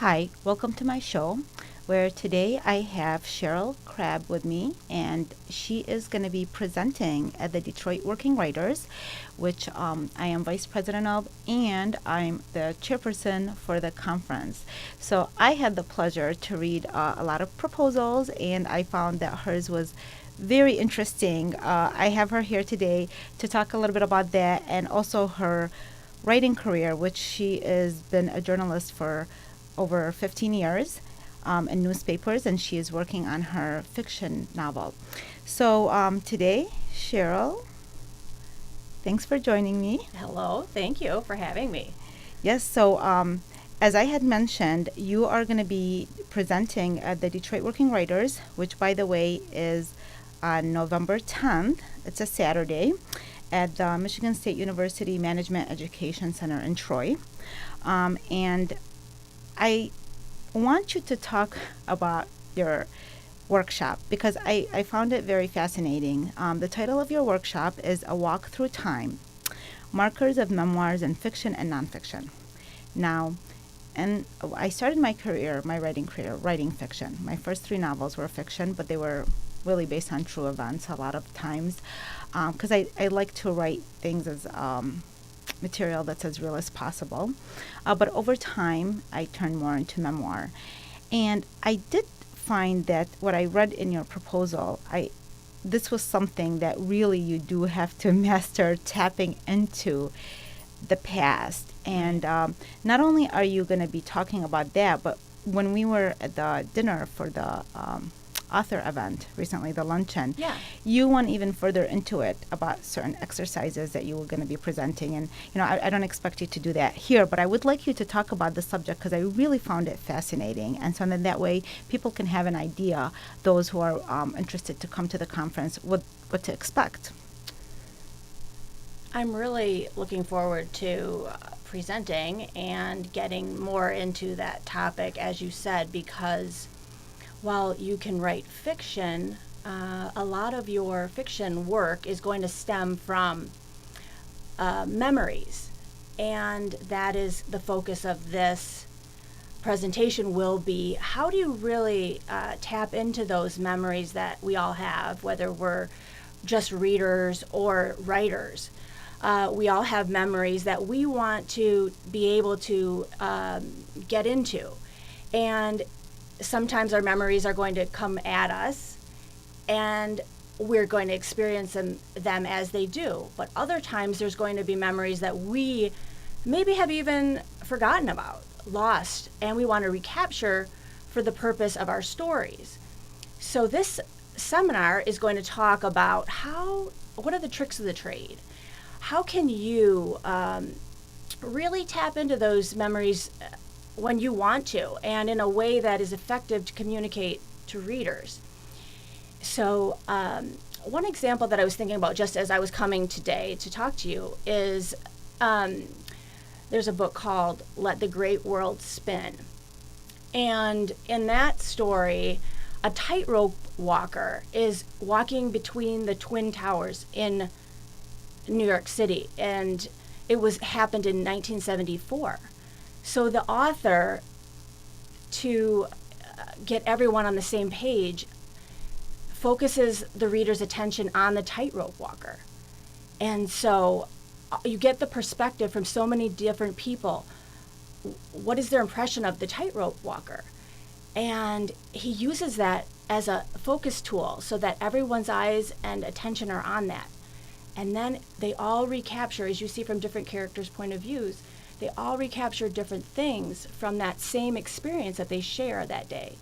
Hi, welcome to my show, where today I have Cheryl Crabb with me, and she is going to be presenting at the Detroit Working Writers, which I am vice president of, and I'm the chairperson for the conference. So I had the pleasure to read a lot of proposals, and I found that hers was very interesting. I have her here today to talk a little bit about that and also her writing career, which she has been a journalist for over 15 years in newspapers, and she is working on her fiction novel. So today, Cheryl, thanks for joining me. Hello, thank you for having me. Yes, so as I had mentioned, you are going to be presenting at the Detroit Working Writers, which, by the way, is on November 10th. It's a Saturday at the Michigan State University Management Education Center in Troy. And I want you to talk about your workshop because I found it very fascinating. The title of your workshop is A Walk Through Time, Markers of Memoirs in Fiction and Nonfiction. Now, and I started my career, my writing career, writing fiction. My first three novels were fiction, but they were really based on true events a lot of times because I like to write things as material that's as real as possible. But over time, I turned more into memoir. And I did find that what I read in your proposal, this was something that really you do have to master tapping into the past. And not only are you going to be talking about that, but when we were at the dinner for the author event recently, the luncheon, Yeah. you went even further into it about certain exercises that you were going to be presenting. And, I don't expect you to do that here, but I would like you to talk about the subject because I really found it fascinating. And so then that way people can have an idea, those who are interested to come to the conference, what to expect. I'm really looking forward to presenting and getting more into that topic, as you said, because while you can write fiction, a lot of your fiction work is going to stem from memories. And that is the focus of this presentation will be how do you really tap into those memories that we all have, whether we're just readers or writers. We all have memories that we want to be able to get into. And sometimes our memories are going to come at us and we're going to experience them as they do. But other times there's going to be memories that we maybe have even forgotten about, lost, and we want to recapture for the purpose of our stories. So this seminar is going to talk about what are the tricks of the trade? How can you really tap into those memories when you want to, and in a way that is effective to communicate to readers. So one example that I was thinking about just as I was coming today to talk to you is there's a book called Let the Great World Spin. And in that story, a tightrope walker is walking between the Twin Towers in New York City, and it happened in 1974. So the author, to get everyone on the same page, focuses the reader's attention on the tightrope walker. And so you get the perspective from so many different people. What is their impression of the tightrope walker? And he uses that as a focus tool so that everyone's eyes and attention are on that. And then they all recapture, as you see from different characters' point of views, they all recapture different things from that same experience that they share that day.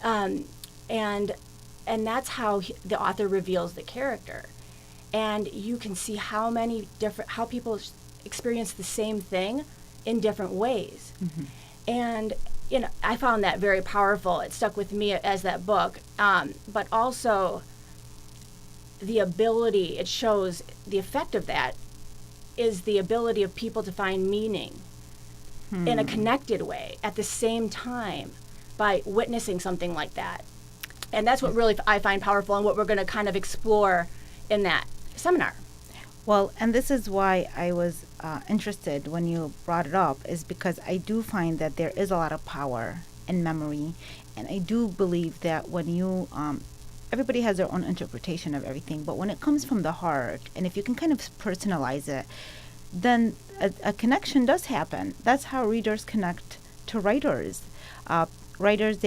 Mm-hmm. And that's how the author reveals the character. And you can see how people experience the same thing in different ways. Mm-hmm. And I found that very powerful. It stuck with me as that book. But also the ability, it shows the effect of that is the ability of people to find meaning in a connected way at the same time by witnessing something like that. And that's what really I find powerful and what we're going to kind of explore in that seminar. Well, and this is why I was interested when you brought it up is because I do find that there is a lot of power in memory, and I do believe that when you everybody has their own interpretation of everything, but when it comes from the heart, and if you can kind of personalize it, then a connection does happen. That's how readers connect to writers. Writers,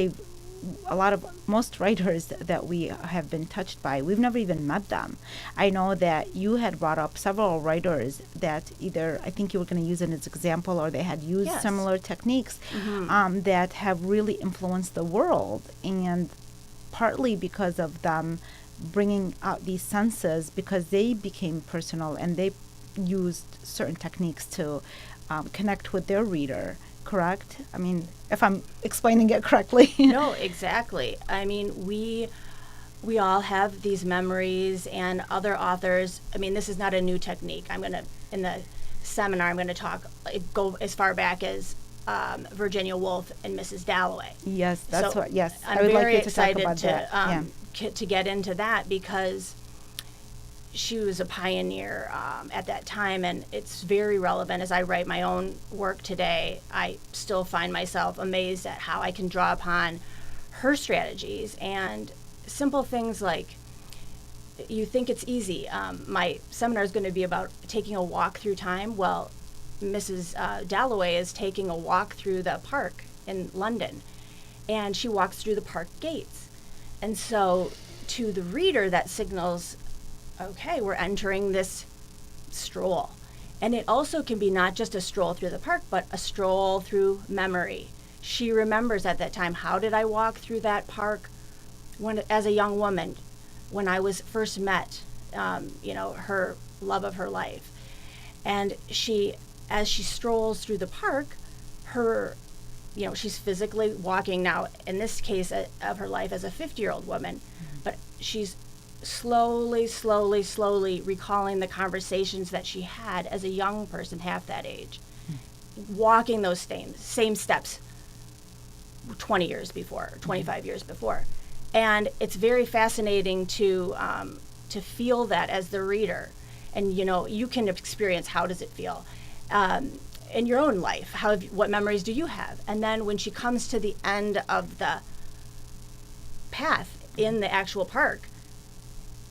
most writers that we have been touched by, we've never even met them. I know that you had brought up several writers that either, I think you were going to use it as example, or they had used Yes. similar techniques that have really influenced the world, and partly because of them bringing out these senses, because they became personal and they used certain techniques to connect with their reader. Correct? I mean, if I'm explaining it correctly. No, exactly. I mean, we all have these memories, and other authors. I mean, this is not a new technique. In the seminar, I'm gonna go as far back as Virginia Woolf and Mrs. Dalloway. Yes, that's So what. Yes, I'm I would like very you to talk excited about that. to get into that, because she was a pioneer at that time, and it's very relevant. As I write my own work today, I still find myself amazed at how I can draw upon her strategies and simple things like, you think it's easy. My seminar is going to be about taking a walk through time. Well, Mrs. Dalloway is taking a walk through the park in London, and she walks through the park gates. And so to the reader, that signals, okay, we're entering this stroll. And it also can be not just a stroll through the park, but a stroll through memory. She remembers at that time, how did I walk through that park as a young woman, when I was first met, her love of her life. And as she strolls through the park, she's physically walking now, in this case of her life as a 50-year-old woman, but she's slowly recalling the conversations that she had as a young person, half that age, walking those same steps 20 years before, 25 years before. And it's very fascinating to feel that as the reader. And, you can experience, how does it feel in your own life? What memories do you have? And then when she comes to the end of the path in the actual park,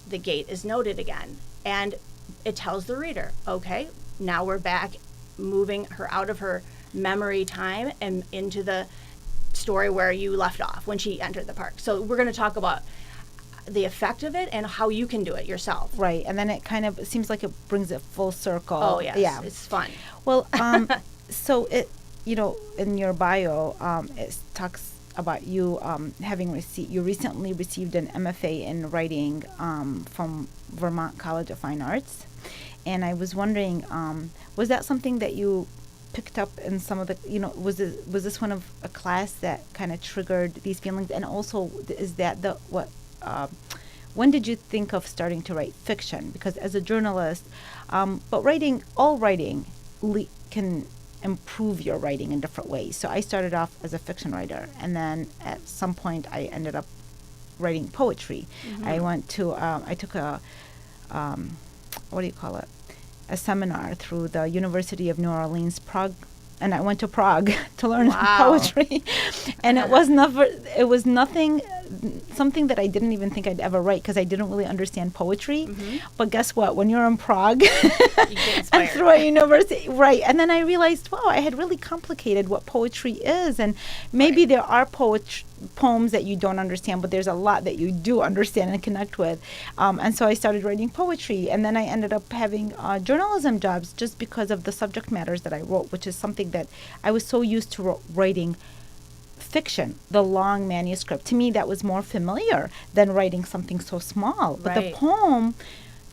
the gate is noted again, and it tells the reader, okay, now we're back, moving her out of her memory time and into the story where you left off when she entered the park. So we're going to talk about the effect of it and how you can do it yourself. Right, and then it seems like it brings it full circle. Oh, yes. Yeah. It's fun. Well, so in your bio, it talks about you you recently received an MFA in writing from Vermont College of Fine Arts, and I was wondering, was that something that you picked up in some of the, was this one of a class that kind of triggered these feelings? And also, is that when did you think of starting to write fiction? Because as a journalist, but all writing can improve your writing in different ways. So I started off as a fiction writer, and then at some point I ended up writing poetry. I took a a seminar through the University of New Orleans, Prague, and I went to Prague to learn poetry. And it was something that I didn't even think I'd ever write, because I didn't really understand poetry. But guess what? When you're in Prague, You get inspired. and through a university, right? And then I realized, wow, I had really complicated what poetry is, and maybe there are poems that you don't understand, but there's a lot that you do understand and connect with. And so I started writing poetry, and then I ended up having journalism jobs just because of the subject matters that I wrote, which is something that I was so used to writing fiction, the long manuscript. To me, that was more familiar than writing something so small. But the poem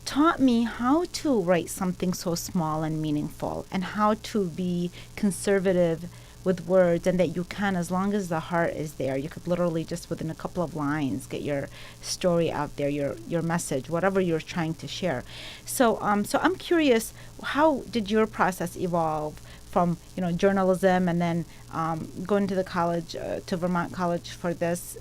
taught me how to write something so small and meaningful, and how to be conservative with words, and that you can, as long as the heart is there, you could literally just within a couple of lines get your story out there, your message, whatever you're trying to share. So I'm curious, how did your process evolve from journalism, and then going to the college, to Vermont College for this,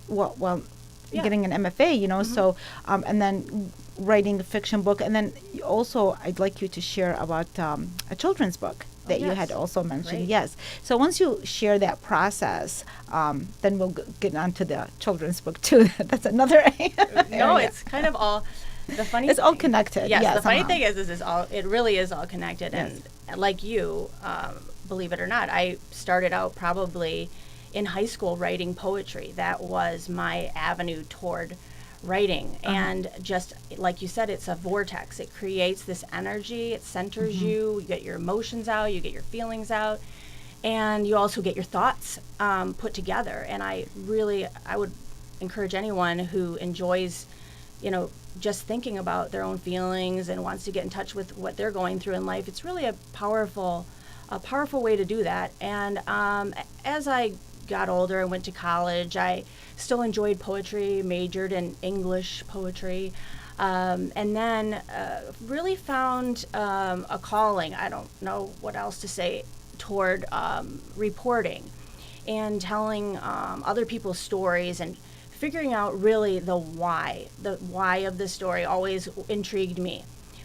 getting an MFA, so and then writing a fiction book, and then also I'd like you to share about a children's book that you had yes. also mentioned. Great. Yes. So once you share that process, then we'll get on to the children's book too. That's another No, area. it's kind of all the funny. It's all thing- connected. Yes, Yeah, the funny somehow. thing is all. It really is all connected, Yes. and like you, believe it or not, I started out probably in high school writing poetry. That was my avenue toward writing, and just like you said, it's a vortex. It creates this energy. It centers you. You get your emotions out. You get your feelings out. And you also get your thoughts put together. And I would encourage anyone who enjoys, just thinking about their own feelings and wants to get in touch with what they're going through in life. It's really a powerful way to do that. And as I got older and went to college, I still enjoyed poetry, majored in English poetry, and then really found a calling. I don't know what else to say, toward reporting and telling other people's stories and figuring out really the why of the story always intrigued me.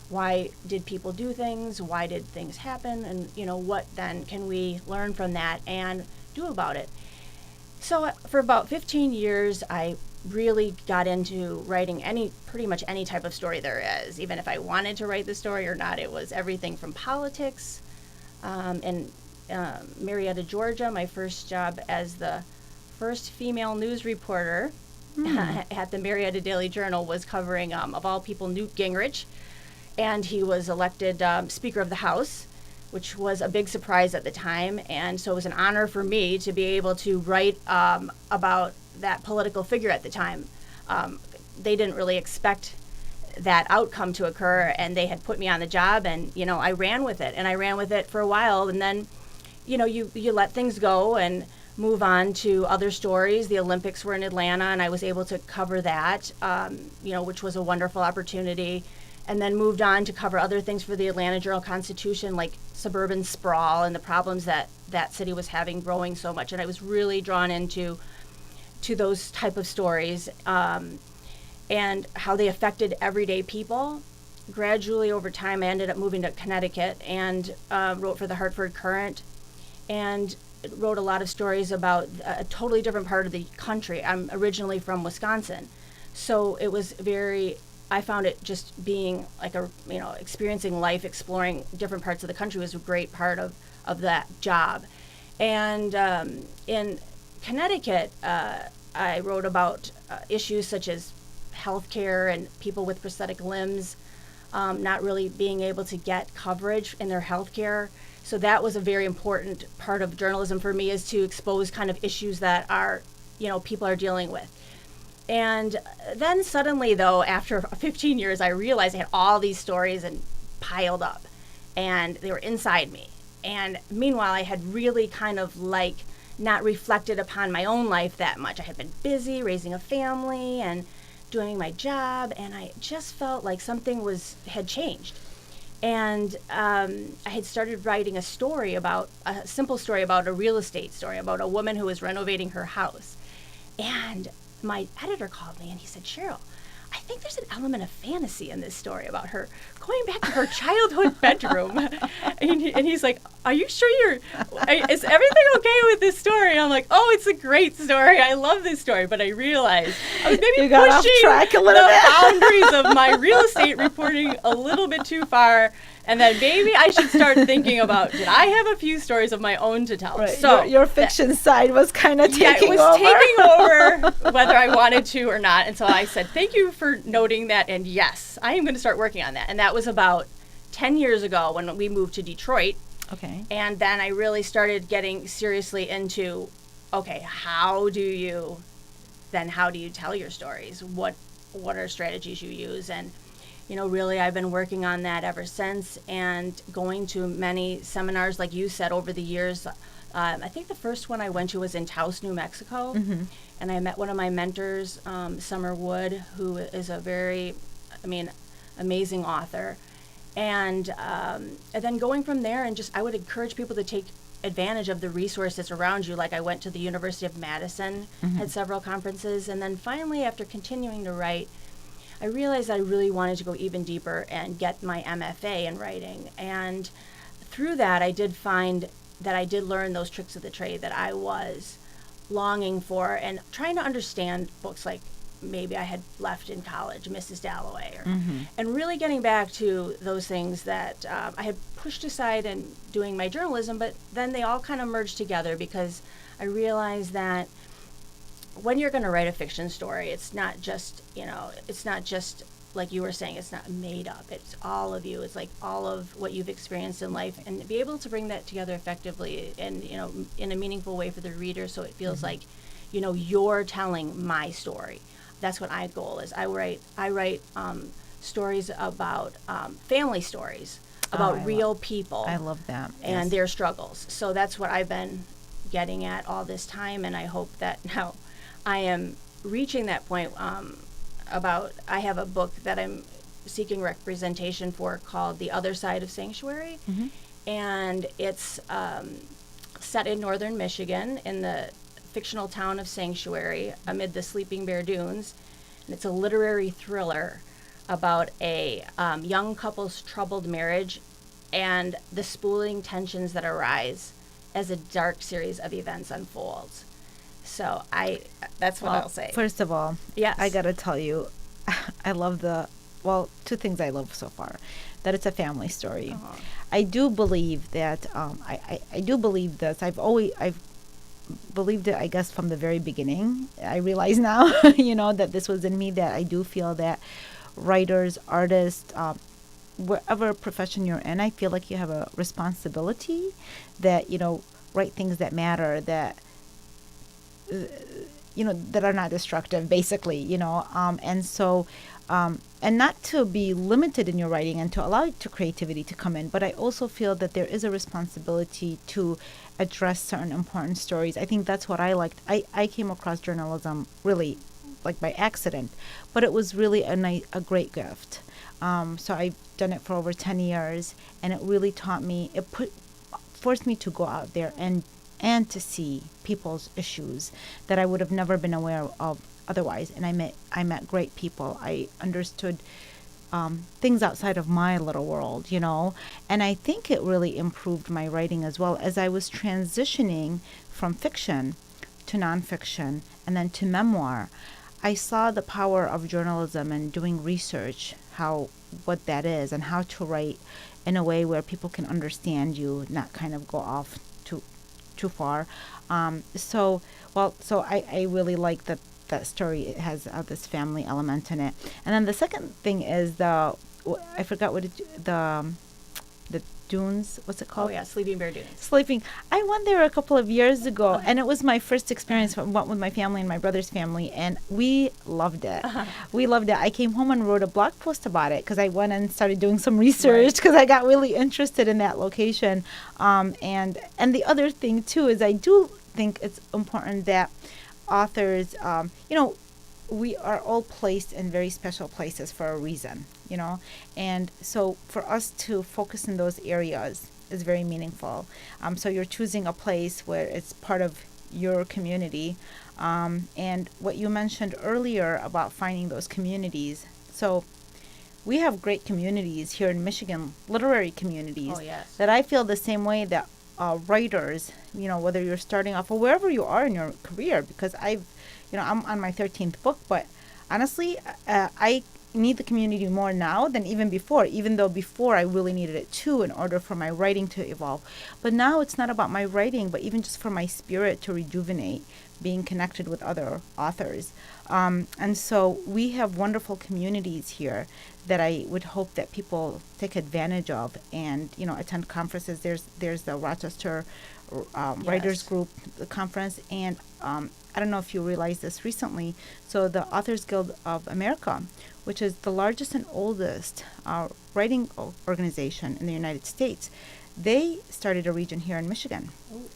Why did people do things? Why did things happen? And what then can we learn from that and do about it? So for about 15 years, I really got into writing pretty much any type of story there is. Even if I wanted to write the story or not, it was everything from politics. In Marietta, Georgia, my first job as the first female news reporter at the Marietta Daily Journal was covering, of all people, Newt Gingrich. And he was elected Speaker of the House, which was a big surprise at the time. And so it was an honor for me to be able to write about that political figure at the time. They didn't really expect that outcome to occur, and they had put me on the job, and I ran with it. And I ran with it for a while, and then you let things go and move on to other stories. The Olympics were in Atlanta, and I was able to cover that, which was a wonderful opportunity. And then moved on to cover other things for the Atlanta Journal-Constitution, like suburban sprawl and the problems that city was having growing so much. And I was really drawn into those type of stories and how they affected everyday people. Gradually over time, I ended up moving to Connecticut and wrote for the Hartford Courant and wrote a lot of stories about a totally different part of the country. I'm originally from Wisconsin, so it was I found it just being like experiencing life, exploring different parts of the country was a great part of that job. And in Connecticut, I wrote about issues such as healthcare and people with prosthetic limbs not really being able to get coverage in their healthcare. So that was a very important part of journalism for me, is to expose kind of issues that people are dealing with. And then suddenly, though, after 15 years, I realized I had all these stories and piled up, and they were inside me. And meanwhile, I had really kind of not reflected upon my own life that much. I had been busy raising a family and doing my job, and I just felt like something had changed. And I had started writing a simple story about a real estate story, about a woman who was renovating her house. And my editor called me and he said, "Cheryl, I think there's an element of fantasy in this story about her going back to her childhood bedroom." and he's like, "Are you sure is everything okay with this story?" And I'm like, "Oh, it's a great story. I love this story." But I realized I was maybe pushing the boundaries of my real estate reporting a little bit too far. And then maybe I should start thinking about, did I have a few stories of my own to tell? Right. So your fiction side was kind of taking over. it was taking over whether I wanted to or not. And so I said, thank you for noting that. And yes, I am going to start working on that. And that was about 10 years ago when we moved to Detroit. Okay. And then I really started getting seriously into, okay, how do you tell your stories? What are strategies you use? And really, I've been working on that ever since, and going to many seminars, like you said, over the years. I think the first one I went to was in Taos, New Mexico, and I met one of my mentors, Summer Wood, who is a very, amazing author. And then going from there, and I would encourage people to take advantage of the resources around you. Like I went to the University of Madison, had several conferences, and then finally, after continuing to write, I realized I really wanted to go even deeper and get my MFA in writing. And through that, I did find that I did learn those tricks of the trade that I was longing for and trying to understand books like maybe I had left in college, Mrs. Dalloway, and really getting back to those things that I had pushed aside in doing my journalism, but then they all kind of merged together because I realized that when you're going to write a fiction story, it's not just, it's not just like you were saying, it's not made up. It's all of you. It's like all of what you've experienced in life, and be able to bring that together effectively and, in a meaningful way for the reader, so it feels like, you're telling my story. That's what my goal is. I write stories about family stories, about real people. I love that. And their struggles. So that's what I've been getting at all this time, and I hope that now I am reaching that point. I have a book that I'm seeking representation for called The Other Side of Sanctuary, and it's set in northern Michigan in the fictional town of Sanctuary amid the Sleeping Bear Dunes, and it's a literary thriller about a young couple's troubled marriage and the spooling tensions that arise as a dark series of events unfolds. So that's what I'll say. First of all, yes, I gotta tell you, I love two things I love so far. That it's a family story. Uh-huh. I do believe that, I do believe this. I've believed it, I guess, from the very beginning. I realize now, that this was in me, that I do feel that writers, artists, whatever profession you're in, I feel like you have a responsibility that, write things that matter, that, that are not destructive, basically, and so, and not to be limited in your writing and to allow to creativity to come in, but I also feel that there is a responsibility to address certain important stories. I think that's what I liked. I came across journalism really like by accident, but it was really a great gift. So I've done it for over 10 years, and it really taught me, forced me to go out there and to see people's issues that I would have never been aware of otherwise. And I met great people. I understood things outside of my little world, and I think it really improved my writing as well. As I was transitioning from fiction to nonfiction and then to memoir, I saw the power of journalism and doing research, what that is, and how to write in a way where people can understand you, not kind of go off too far. So I really like that story. It has this family element in it. And then the second thing is I forgot the dunes, what's it called? Oh yeah, Sleeping Bear Dunes. I went there a couple of years ago, and it was my first experience. I went with my family and my brother's family, and we loved it. We loved it. I came home and wrote a blog post about it because I went and started doing some research because I got really interested in that location. And the other thing too is I do think it's important that authors, we are all placed in very special places for a reason, and so for us to focus in those areas is very meaningful. So you're choosing a place where it's part of your community, and what you mentioned earlier about finding those communities. So we have great communities here in Michigan, literary communities. Oh, yes. That I feel the same way that writers, whether you're starting off or wherever you are in your career, because I'm on my 13th book, but honestly, I need the community more now than even before, even though before I really needed it too in order for my writing to evolve. But now it's not about my writing, but even just for my spirit to rejuvenate, being connected with other authors. And so we have wonderful communities here that I would hope that people take advantage of and, attend conferences. There's the Rochester Writers Group conference, and I don't know if you realized this recently. So the Authors Guild of America, which is the largest and oldest writing organization in the United States, they started a region here in Michigan. Ooh,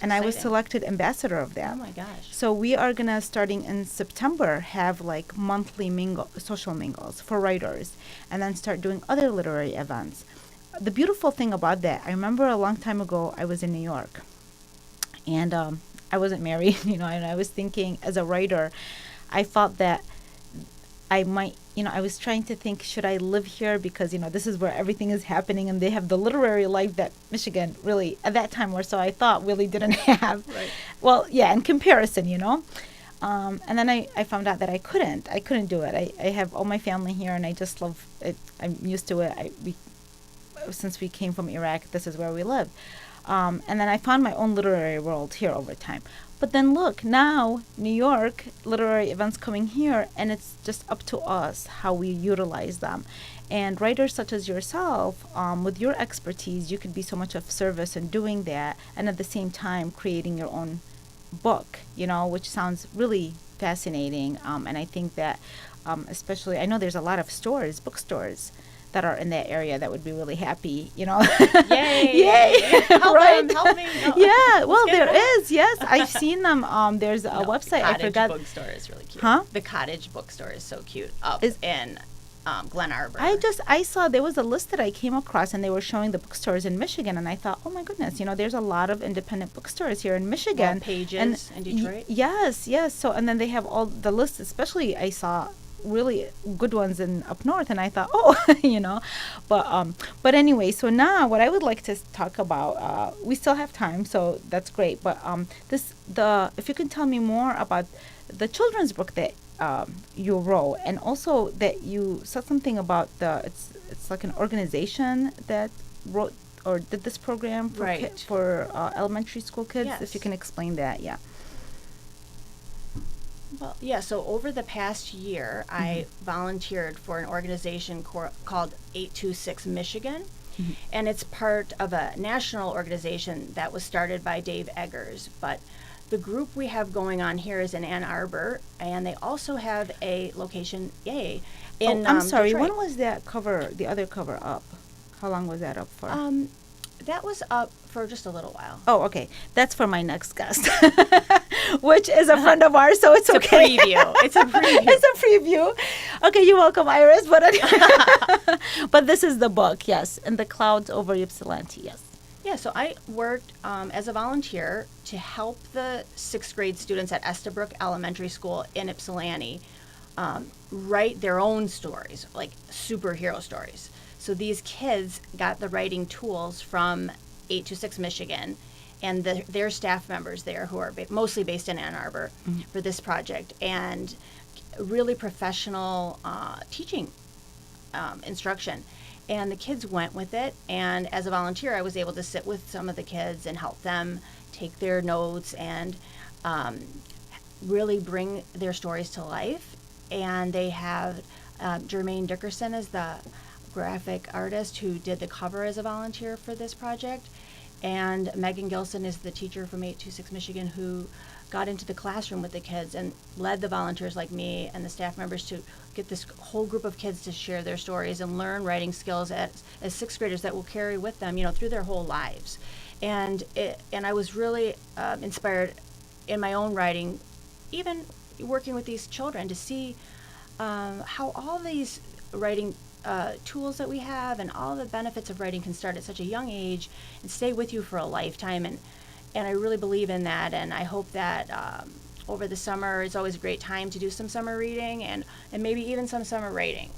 and I was exciting. selected ambassador of that. Oh my gosh. So we are going to, starting in September, have like monthly social mingles for writers, and then start doing other literary events. The beautiful thing about that, I remember a long time ago, I was in New York, and I wasn't married, and I was thinking, as a writer, I felt that I might, I was trying to think, should I live here because, this is where everything is happening and they have the literary life that Michigan really, at that time or so, I thought really didn't have. Right. Well, yeah, in comparison, And then I found out that I couldn't do it. I have all my family here and I just love it. I'm used to it. Since we came from Iraq, this is where we live. And then I found my own literary world here over time. But then look, now New York, literary events coming here, and it's just up to us how we utilize them. And writers such as yourself, with your expertise, you could be so much of service in doing that, and at the same time creating your own book, which sounds really fascinating. And I think that especially, I know there's a lot of bookstores, that are in that area that would be really happy, Yay! Yay! Help right? them, help me. No. Yeah, well, there is. Yes, I've seen them. There's a website. I forgot. The Cottage bookstore is really cute. Huh? The Cottage bookstore is so cute up in Glen Arbor. I saw there was a list that I came across, and they were showing the bookstores in Michigan, and I thought, oh my goodness, there's a lot of independent bookstores here in Michigan. Pages in Detroit. Yes. So, and then they have all the lists. Especially, I saw really good ones in up north, and I thought, but anyway, so now what I would like to talk about, we still have time, so that's great, but if you can tell me more about the children's book that you wrote, and also that you said something about it's like an organization that wrote or did this program for right. For elementary school kids. Yes. If you can explain that. Yeah. Well, yeah, so over the past year, I volunteered for an organization called 826 Michigan, and it's part of a national organization that was started by Dave Eggers. But the group we have going on here is in Ann Arbor, and they also have a location, in I'm sorry, Detroit. when was that the other cover up? How long was that up for? That was up for just a little while. Oh, okay. That's for my next guest, which is a friend of ours, so it's okay. It's a preview. It's a preview. Okay, you're welcome, Iris. But anyway, but this is the book, yes, and the clouds over Ypsilanti, yes. Yeah, so I worked as a volunteer to help the 6th grade students at Estabrook Elementary School in Ypsilanti write their own stories, like superhero stories. So these kids got the writing tools from 826 Michigan and their staff members there, who are mostly based in Ann Arbor, for this project, and really professional teaching instruction. And the kids went with it, and as a volunteer, I was able to sit with some of the kids and help them take their notes and really bring their stories to life. And they have Jermaine Dickerson as the graphic artist who did the cover as a volunteer for this project, and Megan Gilson is the teacher from 826 Michigan who got into the classroom with the kids and led the volunteers like me and the staff members to get this whole group of kids to share their stories and learn writing skills as 6th graders that will carry with them, through their whole lives. And I was really inspired in my own writing, even working with these children, to see how all these writing tools that we have and all the benefits of writing can start at such a young age and stay with you for a lifetime. And I really believe in that, and I hope that over the summer it's always a great time to do some summer reading and maybe even some summer writing.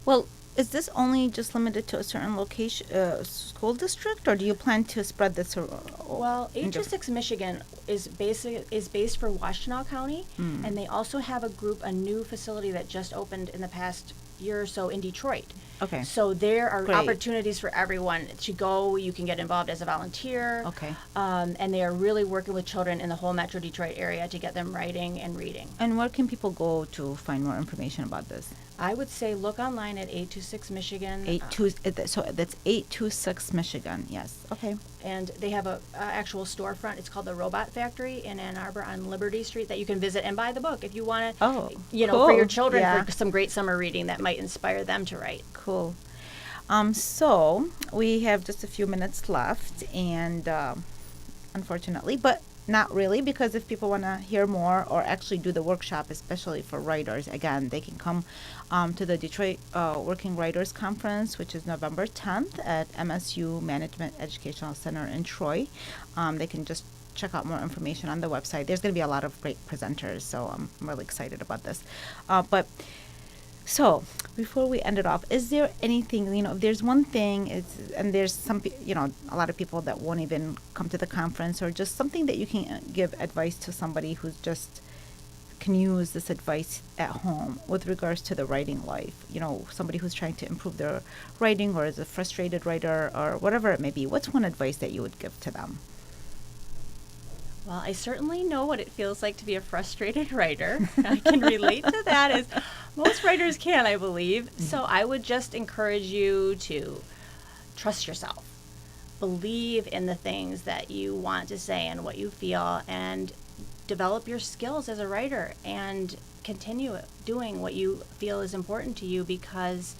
Well, is this only just limited to a certain location, school district, or do you plan to spread this around? Well, 826 Michigan is based for Washtenaw County, and they also have a new facility that just opened in the past year or so in Detroit. Okay. So there are Great. opportunities for everyone to go. You can get involved as a volunteer. Okay. And they are really working with children in the whole Metro Detroit area to get them writing and reading. And where can people go to find more information about this? I would say look online at 826 Michigan. So that's 826 Michigan. Yes. Okay. And they have a actual storefront. It's called the Robot Factory in Ann Arbor on Liberty Street that you can visit and buy the book if you want to. Oh, for your children, yeah. for some great summer reading that might inspire them to write. Cool. So we have just a few minutes left, and unfortunately, but not really, because if people want to hear more or actually do the workshop, especially for writers, again, they can come to the Detroit Working Writers Conference, which is November 10th at MSU Management Educational Center in Troy. They can just check out more information on the website. There's going to be a lot of great presenters, so I'm really excited about this. But So, before we end it off, is there anything, if there's one thing, and there's a lot of people that won't even come to the conference, or just something that you can give advice to somebody who's just can use this advice at home with regards to the writing life, somebody who's trying to improve their writing or is a frustrated writer or whatever it may be. What's one advice that you would give to them? Well, I certainly know what it feels like to be a frustrated writer. I can relate to that, as most writers can, I believe. So I would just encourage you to trust yourself. Believe in the things that you want to say and what you feel, and develop your skills as a writer, and continue doing what you feel is important to you, because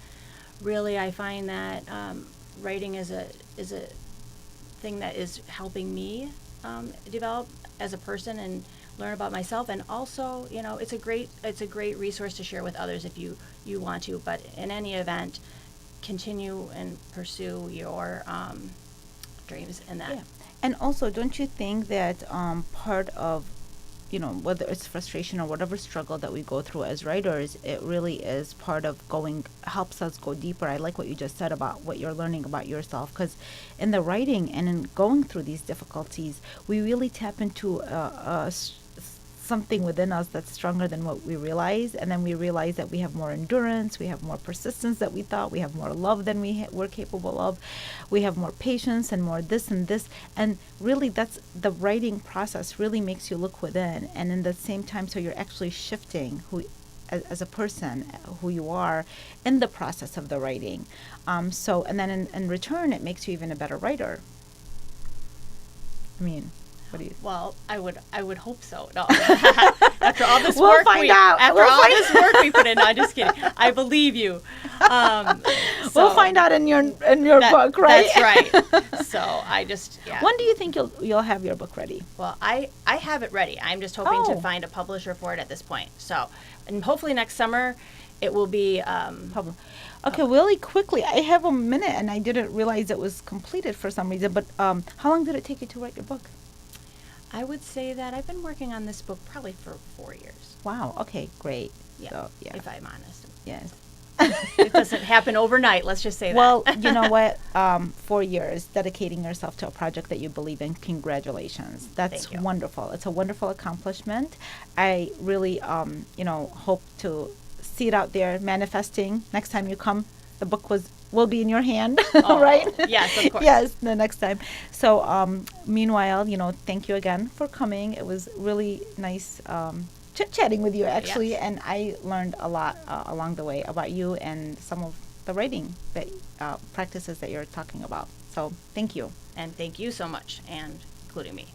really I find that writing is a thing that is helping me develop as a person and learn about myself, and also it's a great resource to share with others if you want to. But in any event, continue and pursue your dreams in that. Yeah. And also, don't you think that part of whether it's frustration or whatever struggle that we go through as writers, it really is part of helps us go deeper. I like what you just said about what you're learning about yourself, because in the writing and in going through these difficulties, we really tap into something within us that's stronger than what we realize. And then we realize that we have more endurance, we have more persistence that we thought, we have more love than we were capable of, we have more patience and more this and this. And really, that's the writing process really makes you look within. And in the same time, so you're actually shifting as a person, who you are in the process of the writing. And then in return, it makes you even a better writer. I mean, what do you? Well, I would hope so. No. After all this We'll work, find out. This work we put in, no, I'm just kidding. I believe you. We'll find out in your book, right? That's right. So I just When do you think you'll have your book ready? Well, I have it ready. I'm just hoping to find a publisher for it at this point. So, and hopefully next summer, it will be Okay, really quickly, I have a minute, and I didn't realize it was completed for some reason. But how long did it take you to write your book? I would say that I've been working on this book probably for 4 years. Wow. Okay. Great. Yeah. So, yeah. If I'm honest. Yes. It doesn't happen overnight. Let's just say that. Well, you know what? 4 years dedicating yourself to a project that you believe in. Congratulations. That's Thank you. wonderful. It's a wonderful accomplishment. I really, hope to see it out there manifesting next time you come. The book will be in your hand, right? Yes, of course. Yes, the next time. So, meanwhile, thank you again for coming. It was really nice chit-chatting with you, actually, Yes. and I learned a lot along the way about you and some of the writing practices that you're talking about. So, thank you. And thank you so much, and including me.